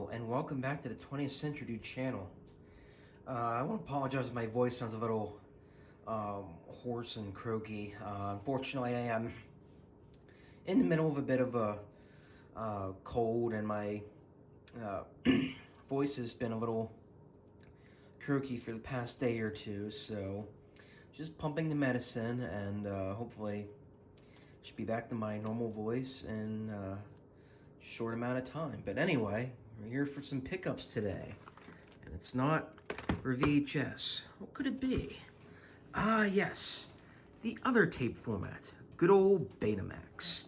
Hello, and welcome back to the 20th Century Dude channel. I want to apologize if my voice sounds a little hoarse and croaky. Unfortunately, I am in the middle of a bit of a cold, and my voice has been a little croaky for the past day or two, so just pumping the medicine, and hopefully should be back to my normal voice in short amount of time. But anyway, we're here for some pickups today, and it's not for VHS. What could it be? Ah, yes, the other tape format, good old Betamax.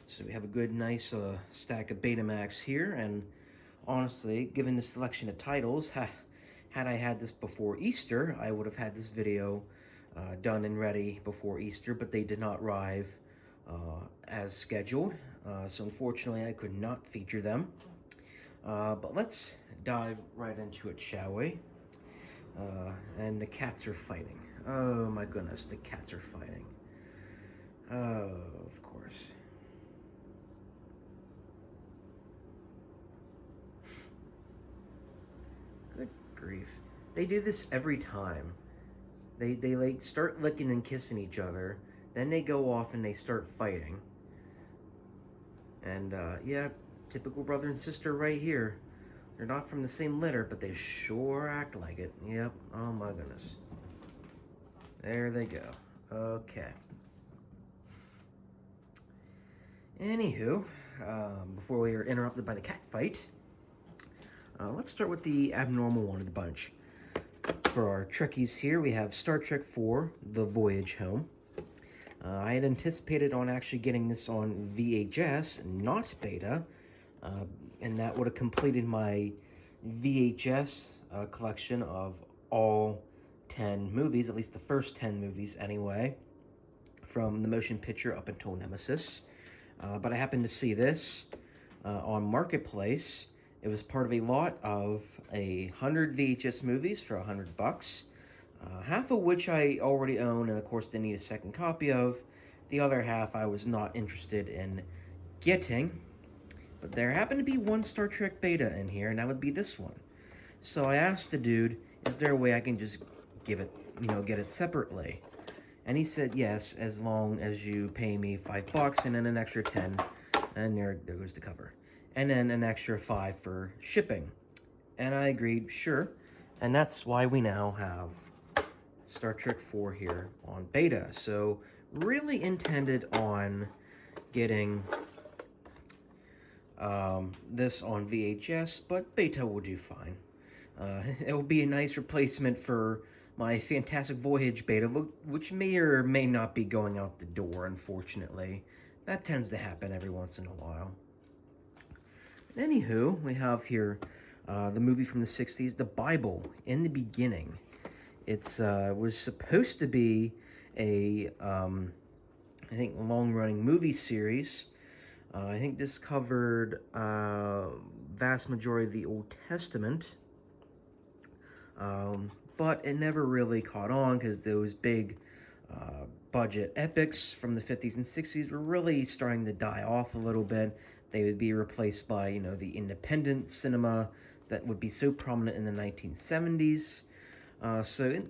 So we have a good, nice stack of Betamax here, and honestly, given the selection of titles, had I had this before Easter, I would have had this video done and ready before Easter, but they did not arrive as scheduled, so unfortunately I could not feature them. But let's dive right into it, shall we? And the cats are fighting. Oh my goodness, the cats are fighting. Oh, of course. Good grief. They do this every time. They like start licking and kissing each other, then they go off and they start fighting. And yeah, typical brother and sister right here. They're not from the same litter, but they sure act like it. Yep, oh my goodness. There they go. Okay. Anywho, before we are interrupted by the cat fight, let's start with the abnormal one of the bunch. For our Trekkies here, we have Star Trek IV, The Voyage Home. I had anticipated on actually getting this on VHS, not beta, and that would have completed my VHS collection of all 10 movies, at least the first 10 movies anyway, from the motion picture up until Nemesis. But I happened to see this on Marketplace. It was part of a lot of 100 VHS movies for $100, half of which I already own and of course didn't need a second copy of. The other half I was not interested in getting, but there happened to be one Star Trek beta in here, and that would be this one. So I asked the dude, is there a way I can just give it, get it separately? And he said yes, as long as you pay me $5 and then an extra 10, and there goes the cover. And then an extra 5 for shipping. And I agreed, sure. And that's why we now have Star Trek IV here on beta. So really intended on getting this on VHS, but beta will do fine. It will be a nice replacement for my Fantastic Voyage beta, which may or may not be going out the door, unfortunately. That tends to happen every once in a while. Anywho, we have here the movie from the 60s, The Bible in the Beginning. It's was supposed to be a, I think, long-running movie series. I think this covered vast majority of the Old Testament, but it never really caught on because those big budget epics from the 50s and 60s were really starting to die off a little bit. They would be replaced by, the independent cinema that would be so prominent in the 1970s. So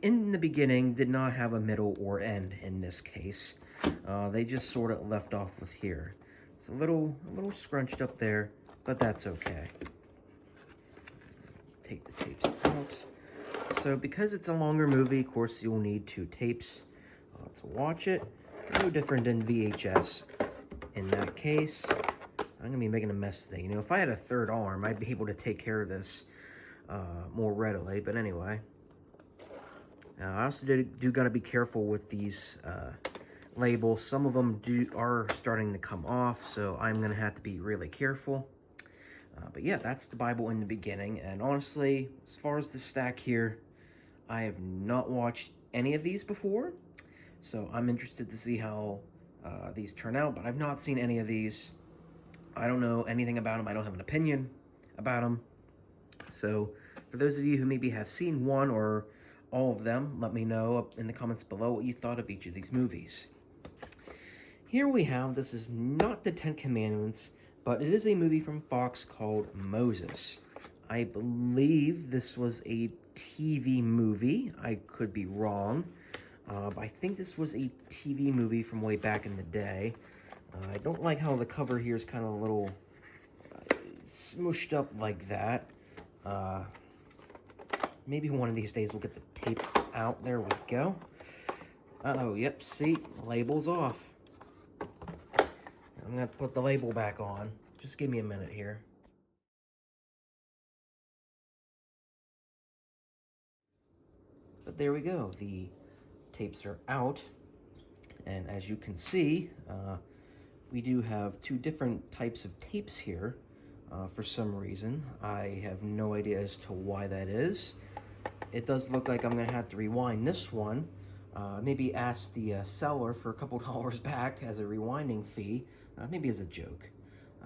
in the beginning did not have a middle or end in this case. They just sort of left off with here. It's a little scrunched up there, but that's okay. Take the tapes out. So because it's a longer movie, of course, you'll need 2 tapes to watch it. No different than VHS in that case. I'm going to be making a mess today. If I had a third arm, I'd be able to take care of this more readily. But anyway, I also do got to be careful with these labels. Some of them are starting to come off, so I'm going to have to be really careful. But yeah, that's The Bible in the Beginning. And honestly, as far as the stack here, I have not watched any of these before. So I'm interested to see how these turn out. But I've not seen any of these. I don't know anything about them. I don't have an opinion about them. So for those of you who maybe have seen one or all of them, let me know up in the comments below what you thought of each of these movies. Here we have, this is not the 10 Commandments, but it is a movie from Fox called Moses. I believe this was a TV movie. I could be wrong. But I think this was a TV movie from way back in the day. I don't like how the cover here is kind of a little smooshed up like that. Maybe one of these days we'll get the tape out. There we go. Uh-oh, yep, see, label's off. I'm gonna put the label back on. Just give me a minute here. But there we go, the tapes are out. And as you can see, we do have two different types of tapes here for some reason. I have no idea as to why that is. It does look like I'm gonna have to rewind this one. Maybe ask the seller for a couple dollars back as a rewinding fee, maybe as a joke.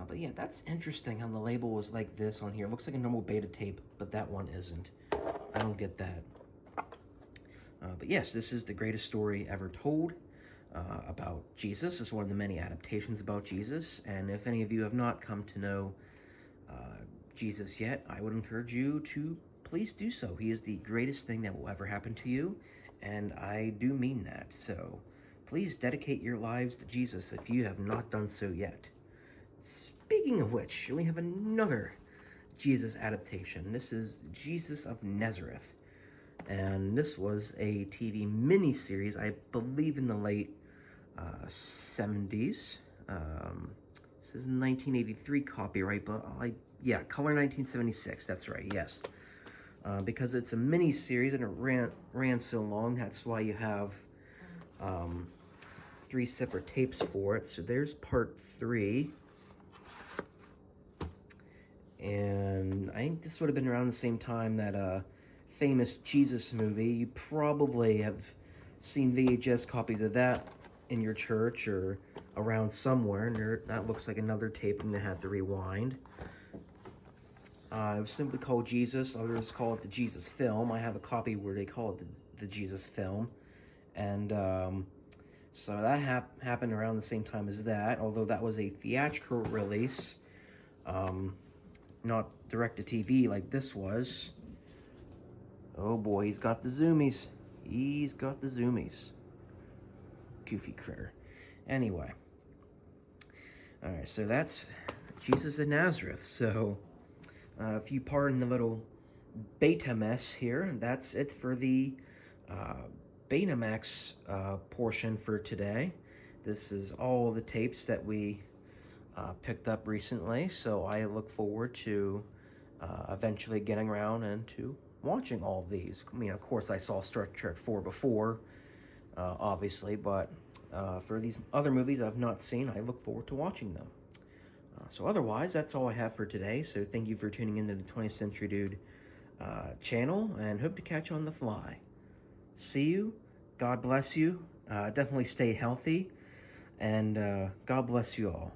But yeah, that's interesting how the label was like this on here. It looks like a normal beta tape, but that one isn't. I don't get that. But yes, this is the greatest story ever told about Jesus. It's one of the many adaptations about Jesus, and if any of you have not come to know Jesus yet, I would encourage you to please do so. He is the greatest thing that will ever happen to you, and I do mean that. So please dedicate your lives to Jesus if you have not done so yet. Speaking of which, we have another Jesus adaptation. This is Jesus of Nazareth, and this was a TV miniseries, I believe in the late 70s. This is 1983 copyright, but yeah, color 1976, that's right, yes. Because it's a mini-series and it ran so long, that's why you have 3 separate tapes for it. So there's part 3. And I think this would have been around the same time that famous Jesus movie. You probably have seen VHS copies of that in your church or around somewhere. And that looks like another tape I'm gonna have to rewind. It was simply called Jesus. Others call it the Jesus film. I have a copy where they call it the Jesus film. And so that happened around the same time as that, although that was a theatrical release, not direct-to-TV like this was. Oh boy, he's got the zoomies. He's got the zoomies. Goofy critter. Anyway. Alright, so that's Jesus of Nazareth. So, if you pardon the little beta mess here, that's it for the Betamax portion for today. This is all the tapes that we picked up recently, so I look forward to eventually getting around and to watching all of these. I mean, of course, I saw Star Trek 4 before, obviously, but for these other movies I've not seen, I look forward to watching them. So otherwise, that's all I have for today. So thank you for tuning into the 20th Century Dude channel, and hope to catch you on the fly. See you. God bless you. Definitely stay healthy, and God bless you all.